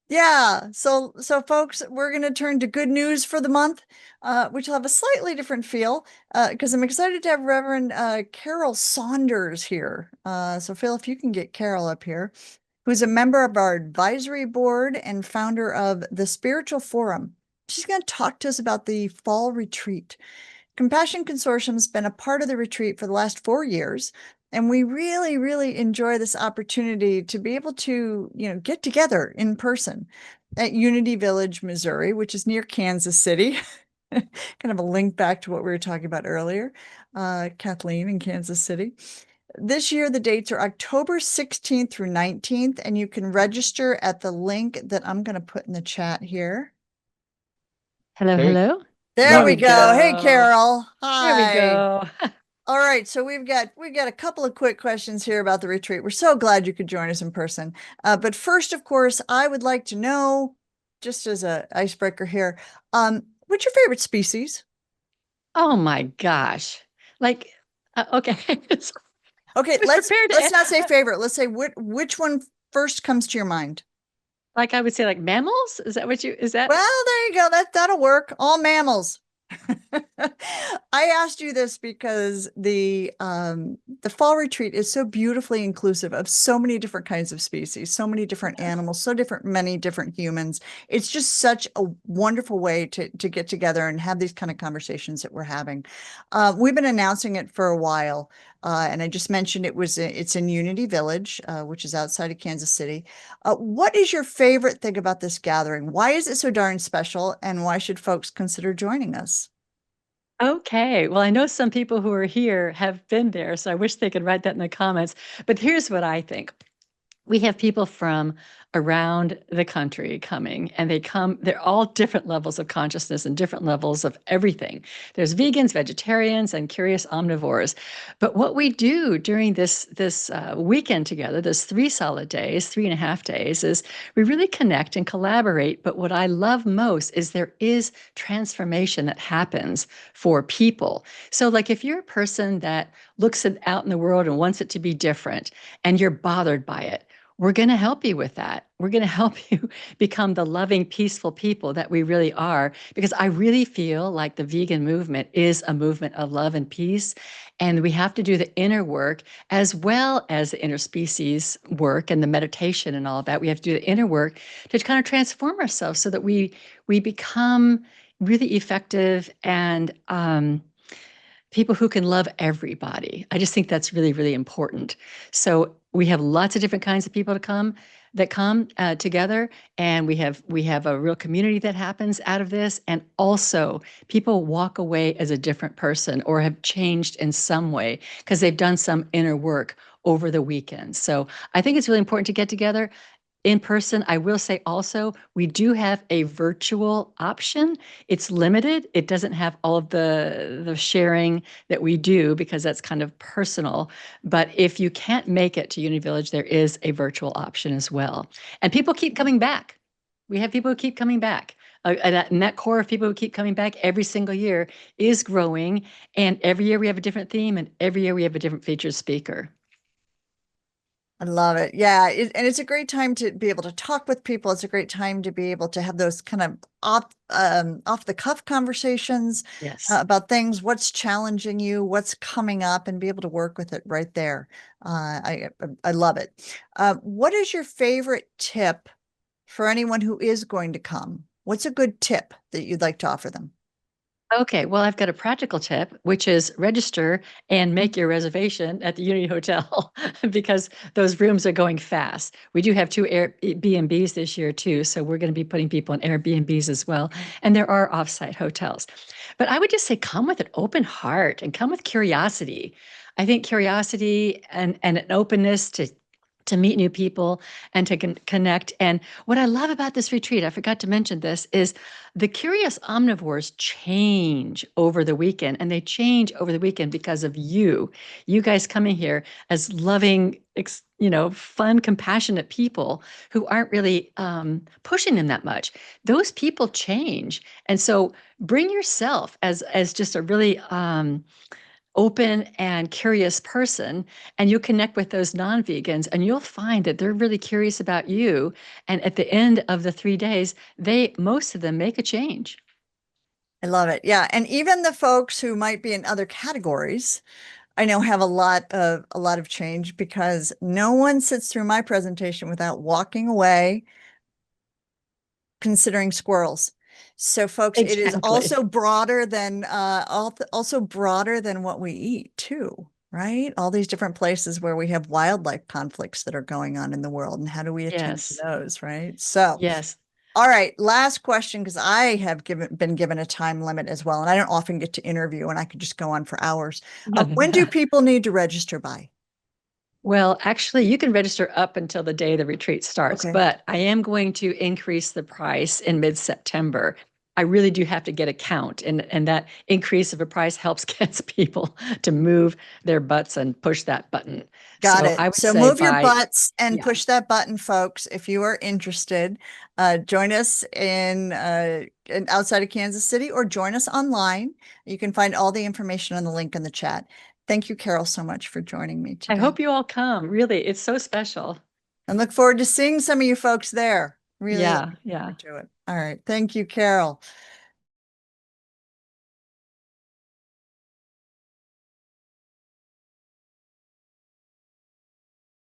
Yeah. So folks, we're going to turn to good news for the month, which will have a slightly different feel, because I'm excited to have Reverend Carol Saunders here. So Phil, if you can get Carol up here, who's a member of our advisory board and founder of the Spiritual Forum. She's going to talk to us about the fall retreat. Compassion Consortium's been a part of the retreat for the last 4 years, and we really, really enjoy this opportunity to be able to, get together in person at Unity Village, Missouri, which is near Kansas City. Kind of a link back to what we were talking about earlier, Kathleen in Kansas City. This year, the dates are October 16th through 19th, and you can register at the link that I'm going to put in the chat here. Hello, Hey, hello. There There we we go. Hey, go. Carol. There we Hi. go. All right, so we've got a couple of quick questions here about the retreat. We're so glad you could join us in person. But first, of course, I would like to know, just as a icebreaker here, what's your favorite species? Oh my gosh. Like, okay. Okay, I was prepared let's not say favorite. Let's say which one first comes to your mind. like I would say like mammals. Is that what you, is that? Well, there you go. That'll work. All mammals. I asked you this because the fall retreat is so beautifully inclusive of so many different kinds of species, so many different Yes. animals, so different many different humans. It's just such a wonderful way to get together and have these kind of conversations that we're having. We've been announcing it for a while, and I just mentioned it's in Unity Village, which is outside of Kansas City. What is your favorite thing about this gathering? Why is it so darn special, and why should folks consider joining us? Okay. Well, I know some people who are here have been there, so I wish they could write that in the comments. But here's what I think. We have people from around the country coming, and they're all different levels of consciousness and different levels of everything. There's vegans, vegetarians, and curious omnivores. But what we do during this weekend together, this 3 solid days, 3.5 days, is we really connect and collaborate. But what I love most is there is transformation that happens for people. So, like if you're a person that looks out in the world and wants it to be different, and you're bothered by it, we're going to help you with that. We're going to help you become the loving, peaceful people that we really are. Because I really feel like the vegan movement is a movement of love and peace. And we have to do the inner work as well as the interspecies work and the meditation and all of that. We have to do the inner work to kind of transform ourselves so that we become really effective and people who can love everybody. I just think that's really, really important. So we have lots of different kinds of people that come together, and we have a real community that happens out of this. And also, people walk away as a different person or have changed in some way because they've done some inner work over the weekend. So I think it's really important to get together in person. I will say also, we do have a virtual option. It's limited. It doesn't have all of the sharing that we do because that's kind of personal. But if you can't make it to Uni Village, there is a virtual option as well. And people keep coming back. We have people who keep coming back. And that core of people who keep coming back every single year is growing. And every year we have a different theme, and every year we have a different featured speaker. I love it. Yeah, and it's a great time to be able to talk with people. It's a great time to be able to have those kind of off the cuff conversations Yes. about things, what's challenging you, what's coming up, and be able to work with it right there. I love it. What is your favorite tip for anyone who is going to come? What's a good tip that you'd like to offer them? Okay, well, I've got a practical tip, which is register and make your reservation at the Unity Hotel because those rooms are going fast. We do have two Airbnbs this year too, so we're going to be putting people in Airbnbs as well. And there are offsite hotels. But I would just say come with an open heart and come with curiosity. I think curiosity and an openness to meet new people and to connect. And what I love about this retreat, I forgot to mention this, is the curious omnivores change over the weekend, and they change over the weekend because of you. You guys coming here as loving, fun, compassionate people who aren't really pushing them that much. Those people change, and so bring yourself as just a really open and curious person, and you connect with those non-vegans, and you'll find that they're really curious about you. And at the end of the 3 days, most of them make a change. I love it. Yeah. And even the folks who might be in other categories, I know have a lot of change because no one sits through my presentation without walking away considering squirrels. So folks, it is Exactly. also broader than also broader than what we eat too, right? All these different places where we have wildlife conflicts that are going on in the world, and how do we attend to Yes. those, right? So, Yes. all right, last question, because I have been given a time limit as well, and I don't often get to interview, and I could just go on for hours. When do people need to register by? Well, actually, you can register up until the day the retreat starts, Okay. but I am going to increase the price in mid-September. I really do have to get a count, and that increase of a price helps gets people to move their butts and push that button. Got So it. I would So say move your by, butts and yeah, push that button, folks. If you are interested, join us in outside of Kansas City or join us online. You can find all the information on the link in the chat. Thank you, Carol, so much for joining me I today. hope you all come. Really, it's so special. And look forward to seeing some of you folks there. Really looking Yeah, yeah. forward to it. All right. Thank you, Carol.